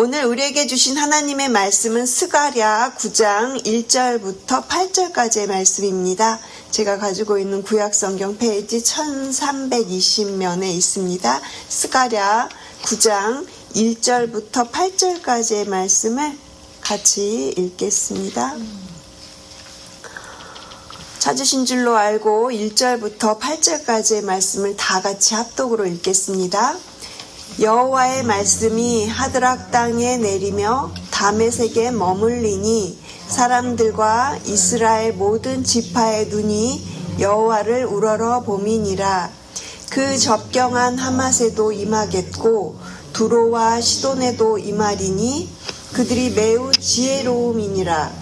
오늘 우리에게 주신 하나님의 말씀은 스가랴 9장 1절부터 8절까지의 말씀입니다. 제가 가지고 있는 구약성경 페이지 1320면에 있습니다. 스가랴 9장 1절부터 8절까지의 말씀을 같이 읽겠습니다. 찾으신 줄로 알고 1절부터 8절까지의 말씀을 다 같이 합독으로 읽겠습니다. 여호와의 말씀이 하드락 땅에 내리며 다메섹에 머물리니 사람들과 이스라엘 모든 지파의 눈이 여호와를 우러러 봄이니라. 그 접경한 하맛에도 임하겠고 두로와 시돈에도 임하리니 그들이 매우 지혜로움이니라.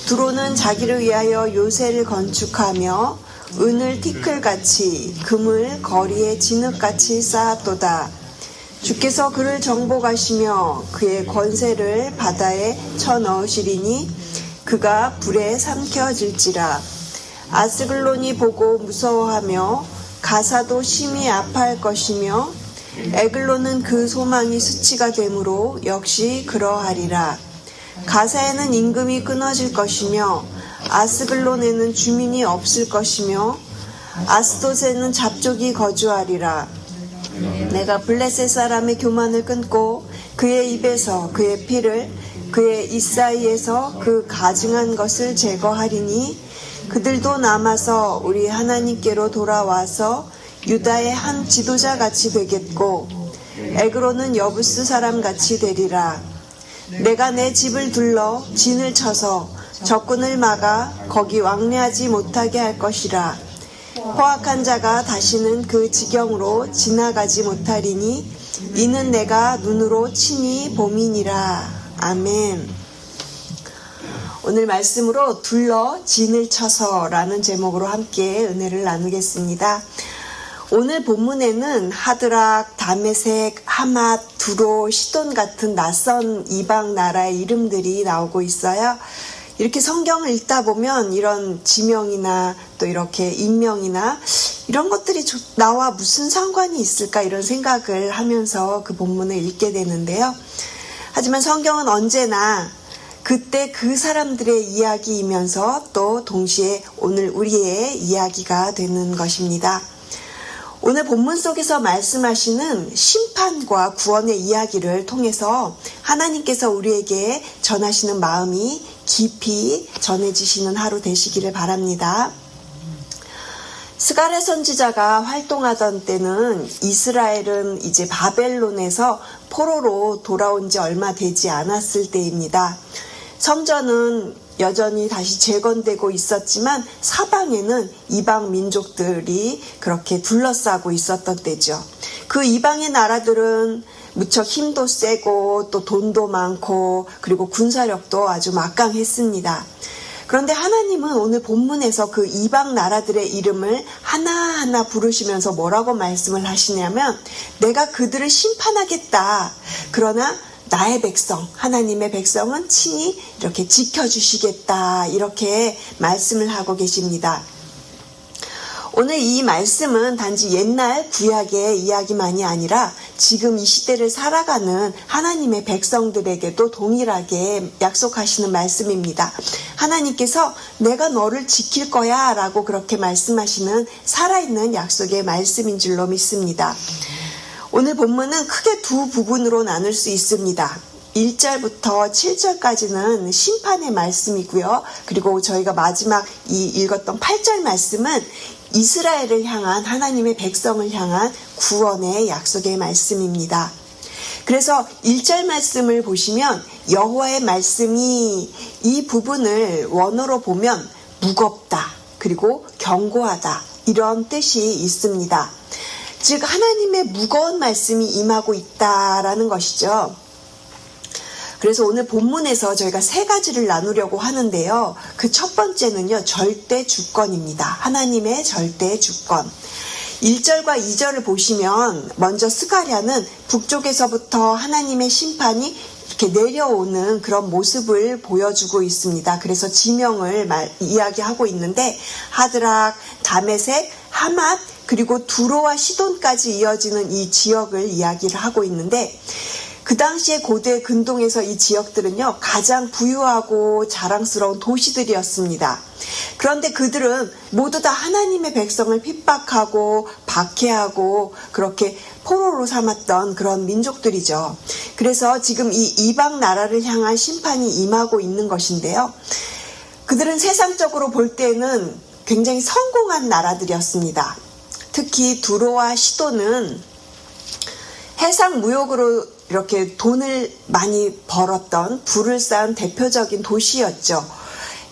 두로는 자기를 위하여 요새를 건축하며 은을 티끌같이 금을 거리에 진흙같이 쌓았도다. 주께서 그를 정복하시며 그의 권세를 바다에 쳐넣으시리니 그가 불에 삼켜질지라. 아스글론이 보고 무서워하며 가사도 심히 아파할 것이며 에글론은 그 소망이 수치가 되므로 역시 그러하리라. 가사에는 임금이 끊어질 것이며 아스글론에는 주민이 없을 것이며 아스돗에는 잡족이 거주하리라. 내가 블레셋 사람의 교만을 끊고 그의 입에서 그의 피를 그의 입 사이에서 그 가증한 것을 제거하리니 그들도 남아서 우리 하나님께로 돌아와서 유다의 한 지도자같이 되겠고 에그로는 여부스 사람같이 되리라. 내가 내 집을 둘러 진을 쳐서 적군을 막아 거기 왕래하지 못하게 할 것이라. 포악한 자가 다시는 그 지경으로 지나가지 못하리니 이는 내가 눈으로 친히 봄이니라. 아멘. 오늘 말씀으로 둘러 진을 쳐서 라는 제목으로 함께 은혜를 나누겠습니다. 오늘 본문에는 하드락, 다메섹, 하맛, 두로, 시돈 같은 낯선 이방 나라의 이름들이 나오고 있어요. 이렇게 성경을 읽다 보면 이런 지명이나 또 이렇게 인명이나 이런 것들이 나와 무슨 상관이 있을까 이런 생각을 하면서 그 본문을 읽게 되는데요. 하지만 성경은 언제나 그때 그 사람들의 이야기이면서 또 동시에 오늘 우리의 이야기가 되는 것입니다. 오늘 본문 속에서 말씀하시는 심판과 구원의 이야기를 통해서 하나님께서 우리에게 전하시는 마음이 깊이 전해지시는 하루 되시기를 바랍니다. 스가랴 선지자가 활동하던 때는 이스라엘은 이제 바벨론에서 포로로 돌아온 지 얼마 되지 않았을 때입니다. 성전은 여전히 다시 재건되고 있었지만 사방에는 이방 민족들이 그렇게 둘러싸고 있었던 때죠. 그 이방의 나라들은 무척 힘도 세고 또 돈도 많고 그리고 군사력도 아주 막강했습니다. 그런데 하나님은 오늘 본문에서 그 이방 나라들의 이름을 하나하나 부르시면서 뭐라고 말씀을 하시냐면 내가 그들을 심판하겠다. 그러나 나의 백성, 하나님의 백성은 친히 이렇게 지켜주시겠다. 이렇게 말씀을 하고 계십니다. 오늘 이 말씀은 단지 옛날 구약의 이야기만이 아니라 지금 이 시대를 살아가는 하나님의 백성들에게도 동일하게 약속하시는 말씀입니다. 하나님께서 내가 너를 지킬 거야 라고 그렇게 말씀하시는 살아있는 약속의 말씀인 줄로 믿습니다. 오늘 본문은 크게 두 부분으로 나눌 수 있습니다. 1절부터 7절까지는 심판의 말씀이고요. 그리고 저희가 마지막 읽었던 8절 말씀은 이스라엘을 향한 하나님의 백성을 향한 구원의 약속의 말씀입니다. 그래서 1절 말씀을 보시면 여호와의 말씀이 이 부분을 원어로 보면 무겁다 그리고 경고하다 이런 뜻이 있습니다. 즉 하나님의 무거운 말씀이 임하고 있다라는 것이죠. 그래서 오늘 본문에서 저희가 세 가지를 나누려고 하는데요. 그 첫 번째는요. 절대 주권입니다. 하나님의 절대 주권. 1절과 2절을 보시면 먼저 스가랴는 북쪽에서부터 하나님의 심판이 이렇게 내려오는 그런 모습을 보여주고 있습니다. 그래서 지명을 이야기하고 있는데 하드락, 다메섹, 하맛 그리고 두로와 시돈까지 이어지는 이 지역을 이야기를 하고 있는데 그 당시에 고대 근동에서 이 지역들은요, 가장 부유하고 자랑스러운 도시들이었습니다. 그런데 그들은 모두 다 하나님의 백성을 핍박하고 박해하고 그렇게 포로로 삼았던 그런 민족들이죠. 그래서 지금 이 이방 나라를 향한 심판이 임하고 있는 것인데요. 그들은 세상적으로 볼 때는 굉장히 성공한 나라들이었습니다. 특히 두로와 시도는 해상 무역으로 이렇게 돈을 많이 벌었던 부를 쌓은 대표적인 도시였죠.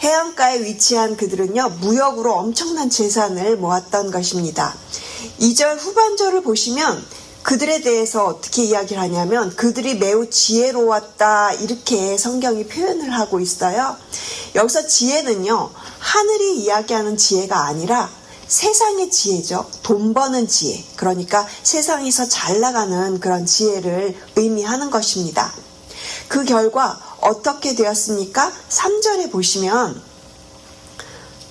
해안가에 위치한 그들은요, 무역으로 엄청난 재산을 모았던 것입니다. 2절 후반절을 보시면 그들에 대해서 어떻게 이야기를 하냐면 그들이 매우 지혜로웠다 이렇게 성경이 표현을 하고 있어요. 여기서 지혜는요, 하늘이 이야기하는 지혜가 아니라 세상의 지혜죠. 돈 버는 지혜. 그러니까 세상에서 잘 나가는 그런 지혜를 의미하는 것입니다. 그 결과 어떻게 되었습니까? 3절에 보시면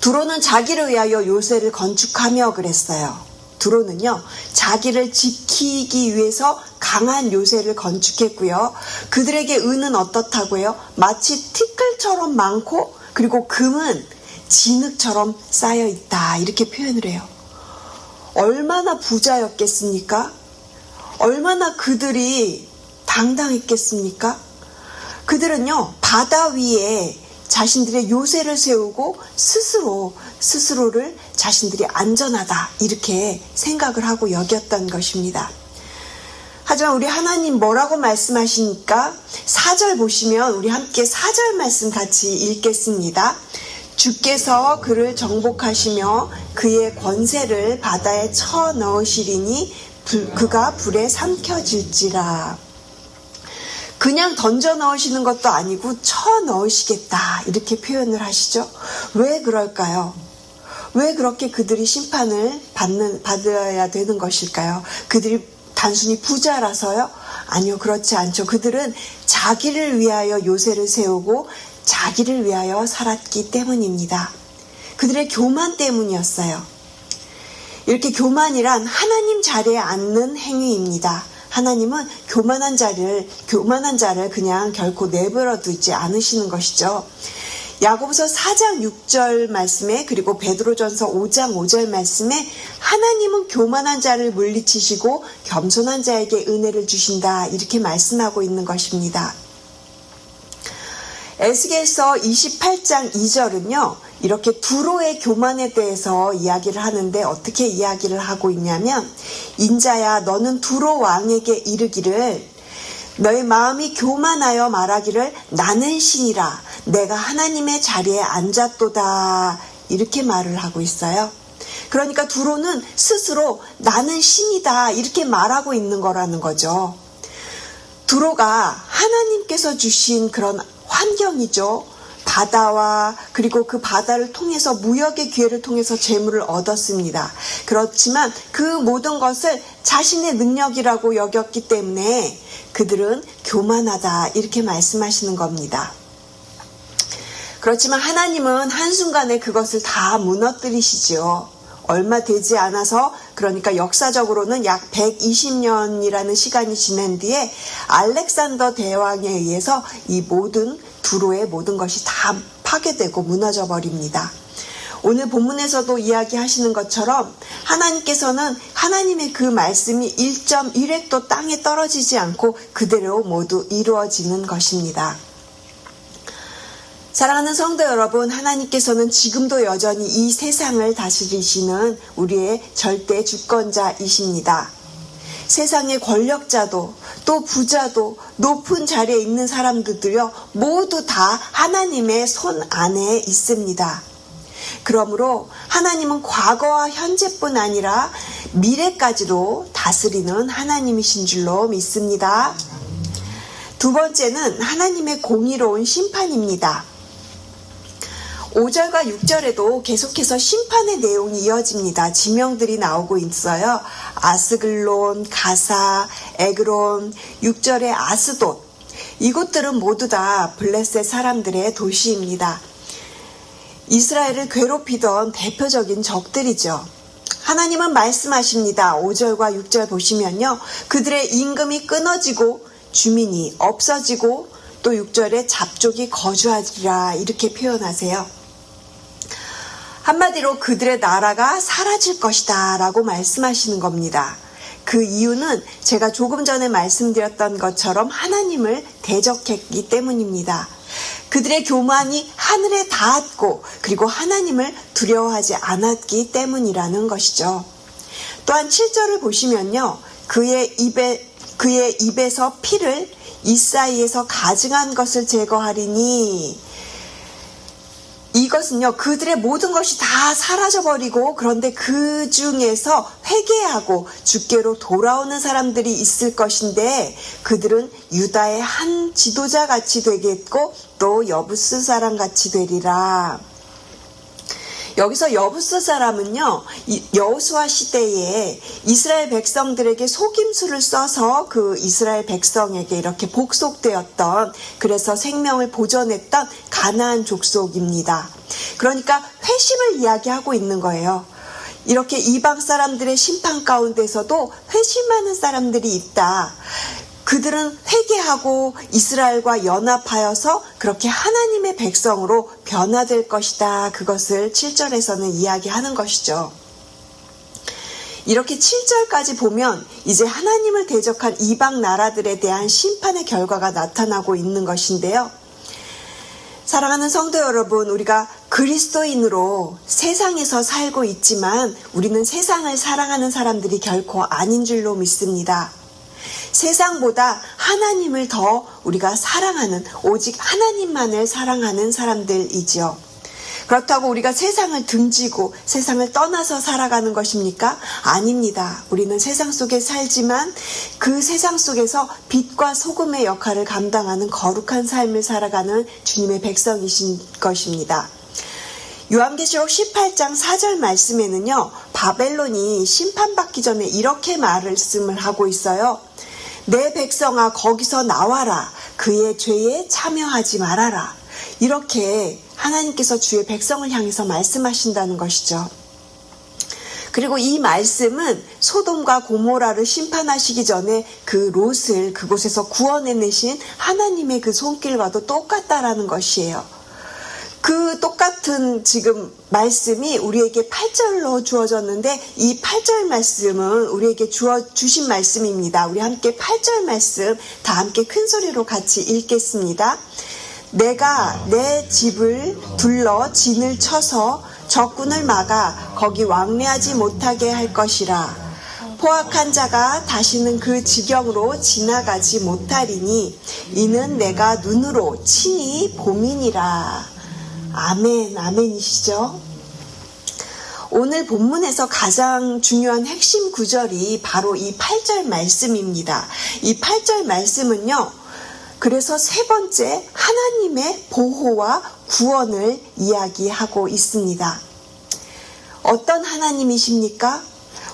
두로는 자기를 위하여 요새를 건축하며 그랬어요. 두로는요, 자기를 지키기 위해서 강한 요새를 건축했고요. 그들에게 은은 어떻다고요? 마치 티끌처럼 많고 그리고 금은 진흙처럼 쌓여있다 이렇게 표현을 해요. 얼마나 부자였겠습니까? 얼마나 그들이 당당했겠습니까? 그들은요, 바다 위에 자신들의 요새를 세우고 스스로를 자신들이 안전하다 이렇게 생각을 하고 여겼던 것입니다. 하지만 우리 하나님 뭐라고 말씀하시니까 4절 보시면 우리 함께 4절 말씀 같이 읽겠습니다. 주께서 그를 정복하시며 그의 권세를 바다에 쳐 넣으시리니 그가 불에 삼켜질지라. 그냥 던져 넣으시는 것도 아니고 쳐 넣으시겠다 이렇게 표현을 하시죠. 왜 그럴까요? 왜 그렇게 그들이 심판을 받아야 되는 것일까요? 그들이 단순히 부자라서요? 아니요, 그렇지 않죠. 그들은 자기를 위하여 요새를 세우고 자기를 위하여 살았기 때문입니다. 그들의 교만 때문이었어요. 이렇게 교만이란 하나님 자리에 앉는 행위입니다. 하나님은 교만한 자를 그냥 결코 내버려 두지 않으시는 것이죠. 야고보서 4장 6절 말씀에 그리고 베드로전서 5장 5절 말씀에 하나님은 교만한 자를 물리치시고 겸손한 자에게 은혜를 주신다 이렇게 말씀하고 있는 것입니다. 에스겔서 28장 2절은요. 이렇게 두로의 교만에 대해서 이야기를 하는데 어떻게 이야기를 하고 있냐면 인자야 너는 두로 왕에게 이르기를 너의 마음이 교만하여 말하기를 나는 신이라 내가 하나님의 자리에 앉았도다 이렇게 말을 하고 있어요. 그러니까 두로는 스스로 나는 신이다 이렇게 말하고 있는 거라는 거죠. 두로가 하나님께서 주신 그런 환경이죠. 바다와 그리고 그 바다를 통해서 무역의 기회를 통해서 재물을 얻었습니다. 그렇지만 그 모든 것을 자신의 능력이라고 여겼기 때문에 그들은 교만하다 이렇게 말씀하시는 겁니다. 그렇지만 하나님은 한순간에 그것을 다 무너뜨리시죠. 얼마 되지 않아서 그러니까 역사적으로는 약 120년이라는 시간이 지난 뒤에 알렉산더 대왕에 의해서 이 모든 두로의 모든 것이 다 파괴되고 무너져 버립니다. 오늘 본문에서도 이야기하시는 것처럼 하나님께서는 하나님의 그 말씀이 1.1획도 땅에 떨어지지 않고 그대로 모두 이루어지는 것입니다. 사랑하는 성도 여러분, 하나님께서는 지금도 여전히 이 세상을 다스리시는 우리의 절대 주권자이십니다. 세상의 권력자도 또 부자도 높은 자리에 있는 사람들도요 모두 다 하나님의 손 안에 있습니다. 그러므로 하나님은 과거와 현재뿐 아니라 미래까지도 다스리는 하나님이신 줄로 믿습니다. 두 번째는 하나님의 공의로운 심판입니다. 5절과 6절에도 계속해서 심판의 내용이 이어집니다. 지명들이 나오고 있어요. 아스글론, 가사, 에그론, 6절의 아스돗. 이곳들은 모두 다 블레셋 사람들의 도시입니다. 이스라엘을 괴롭히던 대표적인 적들이죠. 하나님은 말씀하십니다. 5절과 6절 보시면요. 그들의 임금이 끊어지고 주민이 없어지고 또 6절에 잡족이 거주하리라 이렇게 표현하세요. 한마디로 그들의 나라가 사라질 것이다 라고 말씀하시는 겁니다. 그 이유는 제가 조금 전에 말씀드렸던 것처럼 하나님을 대적했기 때문입니다. 그들의 교만이 하늘에 닿았고 그리고 하나님을 두려워하지 않았기 때문이라는 것이죠. 또한 7절을 보시면요. 그의 입에서 피를 이 사이에서 가증한 것을 제거하리니 이것은요, 그들의 모든 것이 다 사라져버리고 그런데 그 중에서 회개하고 주께로 돌아오는 사람들이 있을 것인데 그들은 유다의 한 지도자 같이 되겠고 또 여부스 사람 같이 되리라. 여기서 여부스 사람은요, 여호수아 시대에 이스라엘 백성들에게 속임수를 써서 그 이스라엘 백성에게 이렇게 복속되었던, 그래서 생명을 보존했던 가나안 족속입니다. 그러니까 회심을 이야기하고 있는 거예요. 이렇게 이방 사람들의 심판 가운데서도 회심하는 사람들이 있다. 그들은 회개하고 이스라엘과 연합하여서 그렇게 하나님의 백성으로 변화될 것이다. 그것을 7절에서는 이야기하는 것이죠. 이렇게 7절까지 보면 이제 하나님을 대적한 이방 나라들에 대한 심판의 결과가 나타나고 있는 것인데요. 사랑하는 성도 여러분, 우리가 그리스도인으로 세상에서 살고 있지만 우리는 세상을 사랑하는 사람들이 결코 아닌 줄로 믿습니다. 세상보다 하나님을 더 우리가 사랑하는, 오직 하나님만을 사랑하는 사람들이지요. 그렇다고 우리가 세상을 등지고 세상을 떠나서 살아가는 것입니까? 아닙니다. 우리는 세상 속에 살지만 그 세상 속에서 빛과 소금의 역할을 감당하는 거룩한 삶을 살아가는 주님의 백성이신 것입니다. 요한계시록 18장 4절 말씀에는요, 바벨론이 심판받기 전에 이렇게 말씀을 하고 있어요. 내 백성아 거기서 나와라. 그의 죄에 참여하지 말아라. 이렇게 하나님께서 주의 백성을 향해서 말씀하신다는 것이죠. 그리고 이 말씀은 소돔과 고모라를 심판하시기 전에 그 롯을 그곳에서 구원해내신 하나님의 그 손길과도 똑같다라는 것이에요. 그 똑같은 지금 말씀이 우리에게 8절로 주어졌는데 이 8절 말씀은 우리에게 주신 말씀입니다. 우리 함께 8절 말씀 다 함께 큰 소리로 같이 읽겠습니다. 내가 내 집을 둘러 진을 쳐서 적군을 막아 거기 왕래하지 못하게 할 것이라. 포악한 자가 다시는 그 지경으로 지나가지 못하리니 이는 내가 눈으로 친히 보미니라. 아멘, 아멘이시죠? 오늘 본문에서 가장 중요한 핵심 구절이 바로 이 8절 말씀입니다. 이 8절 말씀은요, 그래서 세 번째 하나님의 보호와 구원을 이야기하고 있습니다. 어떤 하나님이십니까?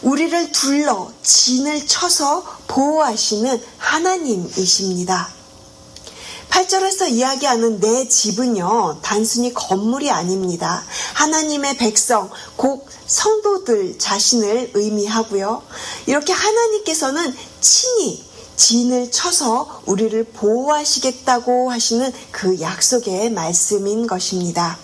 우리를 둘러 진을 쳐서 보호하시는 하나님이십니다. 8절에서 이야기하는 내 집은요, 단순히 건물이 아닙니다. 하나님의 백성, 곧 성도들 자신을 의미하고요. 이렇게 하나님께서는 친히 진을 쳐서 우리를 보호하시겠다고 하시는 그 약속의 말씀인 것입니다.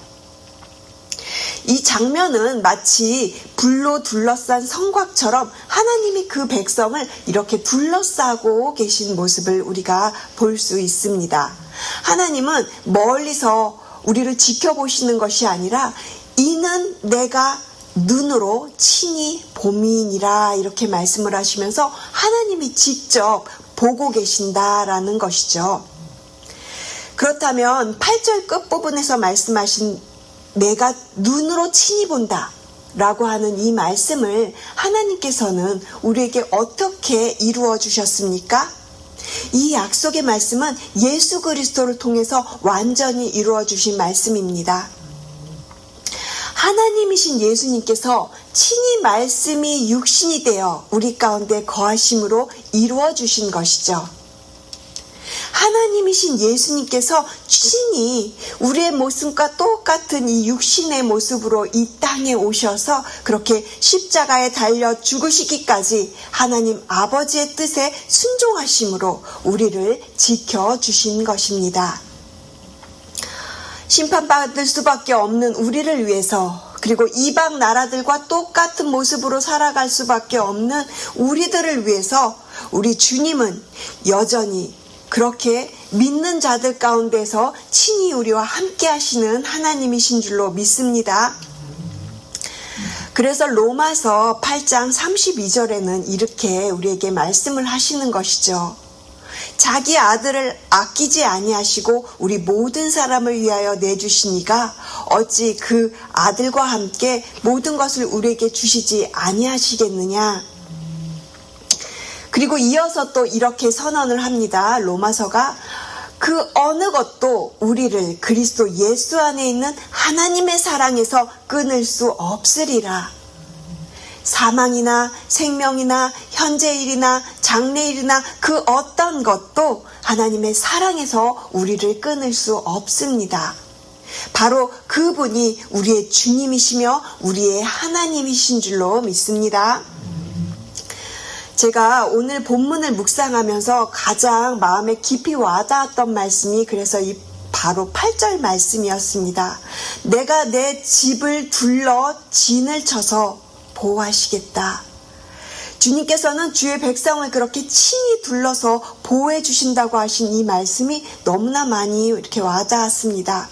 이 장면은 마치 불로 둘러싼 성곽처럼 하나님이 그 백성을 이렇게 둘러싸고 계신 모습을 우리가 볼 수 있습니다. 하나님은 멀리서 우리를 지켜보시는 것이 아니라 이는 내가 눈으로 친히 보미니라 이렇게 말씀을 하시면서 하나님이 직접 보고 계신다라는 것이죠. 그렇다면 8절 끝부분에서 말씀하신 내가 눈으로 친히 본다 라고 하는 이 말씀을 하나님께서는 우리에게 어떻게 이루어 주셨습니까? 이 약속의 말씀은 예수 그리스도를 통해서 완전히 이루어 주신 말씀입니다. 하나님이신 예수님께서 친히 말씀이 육신이 되어 우리 가운데 거하심으로 이루어 주신 것이죠. 하나님이신 예수님께서 친히 우리의 모습과 똑같은 이 육신의 모습으로 이 땅에 오셔서 그렇게 십자가에 달려 죽으시기까지 하나님 아버지의 뜻에 순종하심으로 우리를 지켜주신 것입니다. 심판받을 수밖에 없는 우리를 위해서, 그리고 이방 나라들과 똑같은 모습으로 살아갈 수밖에 없는 우리들을 위해서 우리 주님은 여전히 그렇게 믿는 자들 가운데서 친히 우리와 함께 하시는 하나님이신 줄로 믿습니다. 그래서 로마서 8장 32절에는 이렇게 우리에게 말씀을 하시는 것이죠. 자기 아들을 아끼지 아니하시고 우리 모든 사람을 위하여 내주시니가 어찌 그 아들과 함께 모든 것을 우리에게 주시지 아니하시겠느냐. 그리고 이어서 또 이렇게 선언을 합니다. 로마서가 그 어느 것도 우리를 그리스도 예수 안에 있는 하나님의 사랑에서 끊을 수 없으리라. 사망이나 생명이나 현재일이나 장래일이나 그 어떤 것도 하나님의 사랑에서 우리를 끊을 수 없습니다. 바로 그분이 우리의 주님이시며 우리의 하나님이신 줄로 믿습니다. 제가 오늘 본문을 묵상하면서 가장 마음에 깊이 와닿았던 말씀이 그래서 이 바로 8절 말씀이었습니다. 내가 내 집을 둘러 진을 쳐서 보호하시겠다. 주님께서는 주의 백성을 그렇게 친히 둘러서 보호해 주신다고 하신 이 말씀이 너무나 많이 이렇게 와닿았습니다.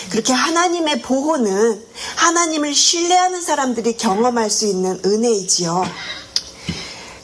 그렇게 하나님의 보호는 하나님을 신뢰하는 사람들이 경험할 수 있는 은혜이지요.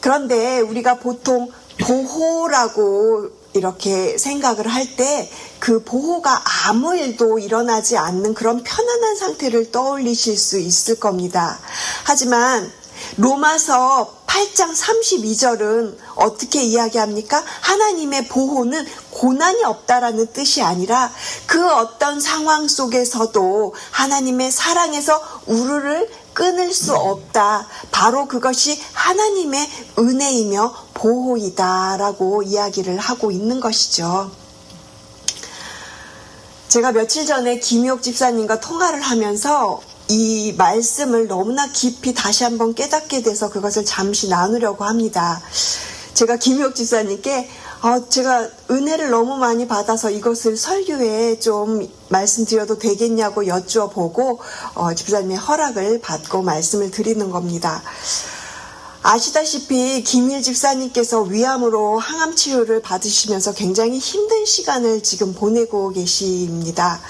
그런데 우리가 보통 보호라고 이렇게 생각을 할 때 그 보호가 아무 일도 일어나지 않는 그런 편안한 상태를 떠올리실 수 있을 겁니다. 하지만 로마서 8장 32절은 어떻게 이야기합니까? 하나님의 보호는 고난이 없다라는 뜻이 아니라 그 어떤 상황 속에서도 하나님의 사랑에서 우리를 끊을 수 없다. 바로 그것이 하나님의 은혜이며 보호이다라고 이야기를 하고 있는 것이죠. 제가 며칠 전에 김희옥 집사님과 통화를 하면서 이 말씀을 너무나 깊이 다시 한번 깨닫게 돼서 그것을 잠시 나누려고 합니다. 제가 김희옥 집사님께 제가 은혜를 너무 많이 받아서 이것을 설교에 좀 말씀드려도 되겠냐고 여쭈어보고 집사님의 허락을 받고 말씀을 드리는 겁니다. 아시다시피 김일 집사님께서 위암으로 항암 치료를 받으시면서 굉장히 힘든 시간을 지금 보내고 계십니다.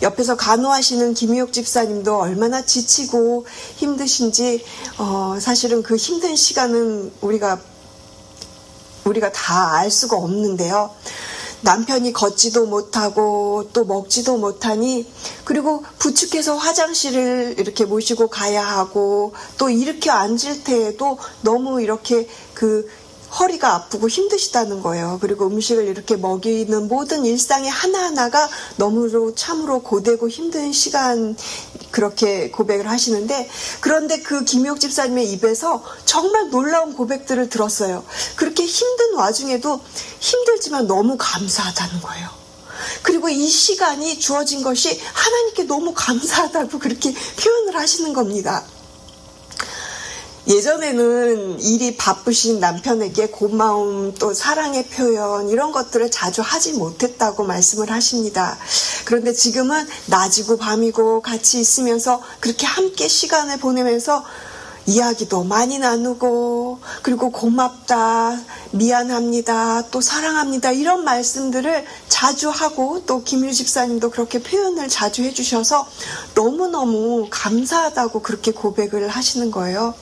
옆에서 간호하시는 김희옥 집사님도 얼마나 지치고 힘드신지 사실은 그 힘든 시간은 우리가 다 알 수가 없는데요. 남편이 걷지도 못하고 또 먹지도 못하니 그리고 부축해서 화장실을 이렇게 모시고 가야 하고 또 이렇게 앉을 때에도 너무 이렇게 허리가 아프고 힘드시다는 거예요. 그리고 음식을 이렇게 먹이는 모든 일상의 하나하나가 너무도 참으로 고되고 힘든 시간 그렇게 고백을 하시는데 그런데 그 김희옥 집사님의 입에서 정말 놀라운 고백들을 들었어요. 그렇게 힘든 와중에도 힘들지만 너무 감사하다는 거예요. 그리고 이 시간이 주어진 것이 하나님께 너무 감사하다고 그렇게 표현을 하시는 겁니다. 예전에는 일이 바쁘신 남편에게 고마움 또 사랑의 표현 이런 것들을 자주 하지 못했다고 말씀을 하십니다. 그런데 지금은 낮이고 밤이고 같이 있으면서 그렇게 함께 시간을 보내면서 이야기도 많이 나누고 그리고 고맙다, 미안합니다, 또 사랑합니다 이런 말씀들을 자주 하고 또 김유 집사님도 그렇게 표현을 자주 해주셔서 너무너무 감사하다고 그렇게 고백을 하시는 거예요.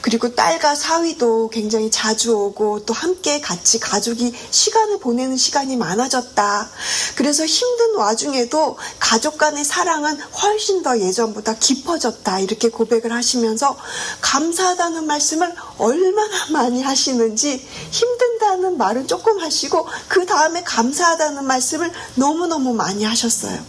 그리고 딸과 사위도 굉장히 자주 오고 또 함께 같이 가족이 시간을 보내는 시간이 많아졌다. 그래서 힘든 와중에도 가족 간의 사랑은 훨씬 더 예전보다 깊어졌다. 이렇게 고백을 하시면서 감사하다는 말씀을 얼마나 많이 하시는지 힘든다는 말은 조금 하시고 그 다음에 감사하다는 말씀을 너무너무 많이 하셨어요.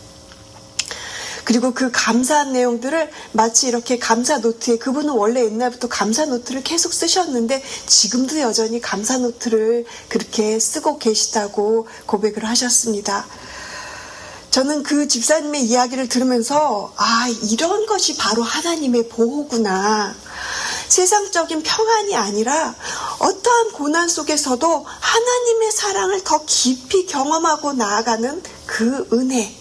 그리고 그 감사한 내용들을 마치 이렇게 감사 노트에, 그분은 원래 옛날부터 감사 노트를 계속 쓰셨는데 지금도 여전히 감사 노트를 그렇게 쓰고 계시다고 고백을 하셨습니다. 저는 그 집사님의 이야기를 들으면서 이런 것이 바로 하나님의 보호구나. 세상적인 평안이 아니라 어떠한 고난 속에서도 하나님의 사랑을 더 깊이 경험하고 나아가는 그 은혜,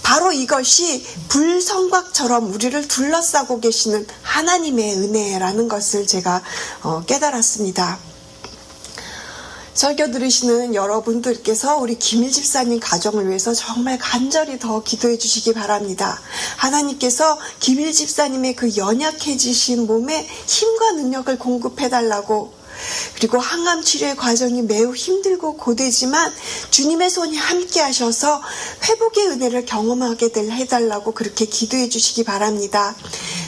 바로 이것이 불성곽처럼 우리를 둘러싸고 계시는 하나님의 은혜라는 것을 제가 깨달았습니다. 설교 들으시는 여러분들께서 우리 김일 집사님 가정을 위해서 정말 간절히 더 기도해 주시기 바랍니다. 하나님께서 김일 집사님의 그 연약해지신 몸에 힘과 능력을 공급해 달라고, 그리고 항암 치료의 과정이 매우 힘들고 고되지만 주님의 손이 함께 하셔서 회복의 은혜를 경험하게 해달라고 그렇게 기도해 주시기 바랍니다.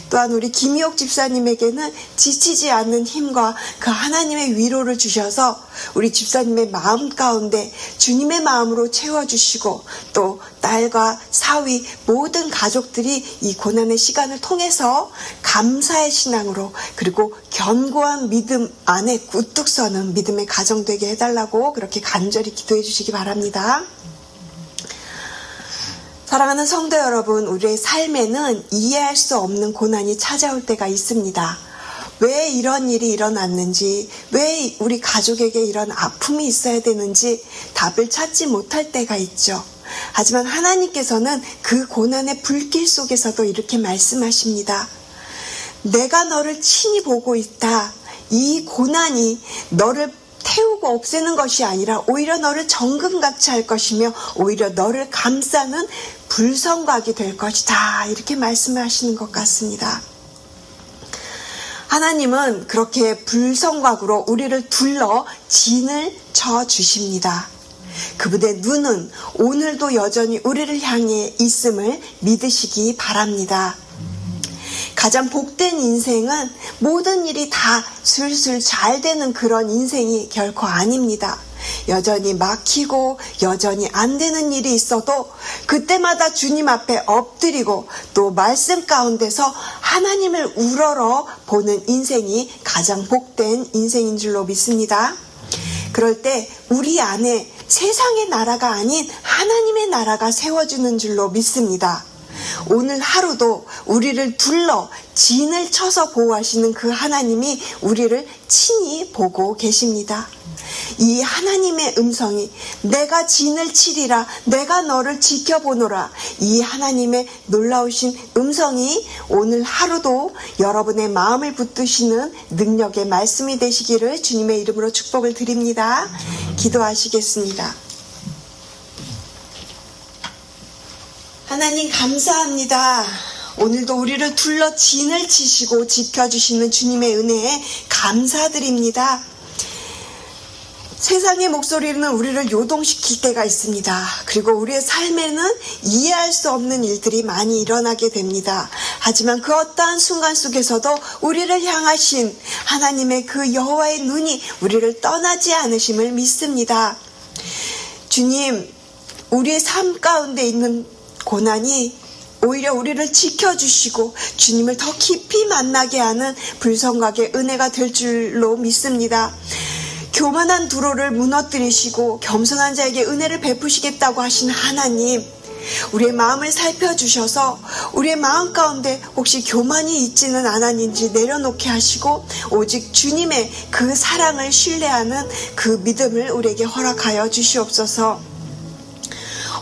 또한 우리 김희옥 집사님에게는 지치지 않는 힘과 그 하나님의 위로를 주셔서 우리 집사님의 마음 가운데 주님의 마음으로 채워주시고, 또 딸과 사위 모든 가족들이 이 고난의 시간을 통해서 감사의 신앙으로, 그리고 견고한 믿음 안에 우뚝 서는 믿음의 가정 되게 해달라고 그렇게 간절히 기도해 주시기 바랍니다. 사랑하는 성도 여러분, 우리의 삶에는 이해할 수 없는 고난이 찾아올 때가 있습니다. 왜 이런 일이 일어났는지, 왜 우리 가족에게 이런 아픔이 있어야 되는지 답을 찾지 못할 때가 있죠. 하지만 하나님께서는 그 고난의 불길 속에서도 이렇게 말씀하십니다. 내가 너를 친히 보고 있다. 이 고난이 너를 태우고 없애는 것이 아니라 오히려 너를 정금같이 할 것이며 오히려 너를 감싸는 불성곽이 될 것이다. 이렇게 말씀하시는 것 같습니다. 하나님은 그렇게 불성곽으로 우리를 둘러 진을 쳐 주십니다. 그분의 눈은 오늘도 여전히 우리를 향해 있음을 믿으시기 바랍니다. 가장 복된 인생은 모든 일이 다 술술 잘 되는 그런 인생이 결코 아닙니다. 여전히 막히고 여전히 안 되는 일이 있어도 그때마다 주님 앞에 엎드리고 또 말씀 가운데서 하나님을 우러러 보는 인생이 가장 복된 인생인 줄로 믿습니다. 그럴 때 우리 안에 세상의 나라가 아닌 하나님의 나라가 세워주는 줄로 믿습니다. 오늘 하루도 우리를 둘러 진을 쳐서 보호하시는 그 하나님이 우리를 친히 보고 계십니다. 이 하나님의 음성이 내가 진을 치리라, 내가 너를 지켜보노라, 이 하나님의 놀라우신 음성이 오늘 하루도 여러분의 마음을 붙드시는 능력의 말씀이 되시기를 주님의 이름으로 축복을 드립니다. 기도하시겠습니다. 하나님 감사합니다. 오늘도 우리를 둘러 진을 치시고 지켜주시는 주님의 은혜에 감사드립니다. 세상의 목소리는 우리를 요동시킬 때가 있습니다. 그리고 우리의 삶에는 이해할 수 없는 일들이 많이 일어나게 됩니다. 하지만 그 어떠한 순간 속에서도 우리를 향하신 하나님의 그 여호와의 눈이 우리를 떠나지 않으심을 믿습니다. 주님, 우리의 삶 가운데 있는 고난이 오히려 우리를 지켜주시고 주님을 더 깊이 만나게 하는 불성곽의 은혜가 될 줄로 믿습니다. 교만한 두로를 무너뜨리시고 겸손한 자에게 은혜를 베푸시겠다고 하신 하나님, 우리의 마음을 살펴주셔서 우리의 마음 가운데 혹시 교만이 있지는 않았는지 내려놓게 하시고 오직 주님의 그 사랑을 신뢰하는 그 믿음을 우리에게 허락하여 주시옵소서.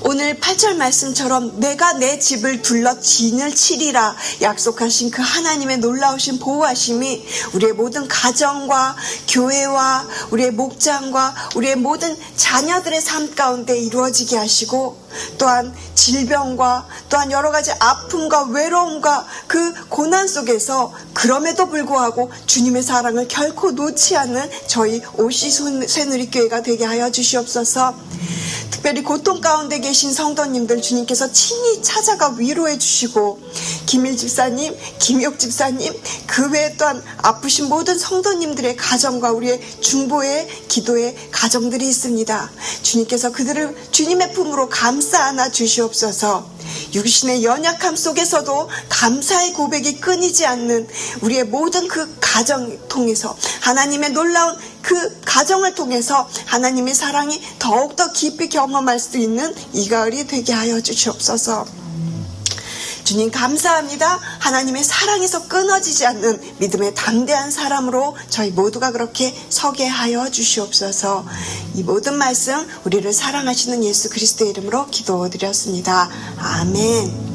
오늘 8절 말씀처럼 내가 내 집을 둘러 진을 치리라 약속하신 그 하나님의 놀라우신 보호하심이 우리의 모든 가정과 교회와 우리의 목장과 우리의 모든 자녀들의 삶 가운데 이루어지게 하시고, 또한 질병과 또한 여러 가지 아픔과 외로움과 그 고난 속에서 그럼에도 불구하고 주님의 사랑을 결코 놓지 않는 저희 오시 새누리교회가 되게 하여 주시옵소서. 특별히 고통 가운데 계신 성도님들 주님께서 친히 찾아가 위로해 주시고, 김일 집사님, 김희옥 집사님, 그 외에 또한 아프신 모든 성도님들의 가정과 우리의 중보의 기도의 가정들이 있습니다. 주님께서 그들을 주님의 품으로 감싸 안아 주시옵소서. 육신의 연약함 속에서도 감사의 고백이 끊이지 않는 우리의 모든 그 가정 통해서 하나님의 놀라운 그 가정을 통해서 하나님의 사랑이 더욱더 깊이 경험할 수 있는 이 가을이 되게 하여 주시옵소서. 주님 감사합니다. 하나님의 사랑에서 끊어지지 않는 믿음의 담대한 사람으로 저희 모두가 그렇게 서게 하여 주시옵소서. 이 모든 말씀 우리를 사랑하시는 예수 그리스도의 이름으로 기도드렸습니다. 아멘.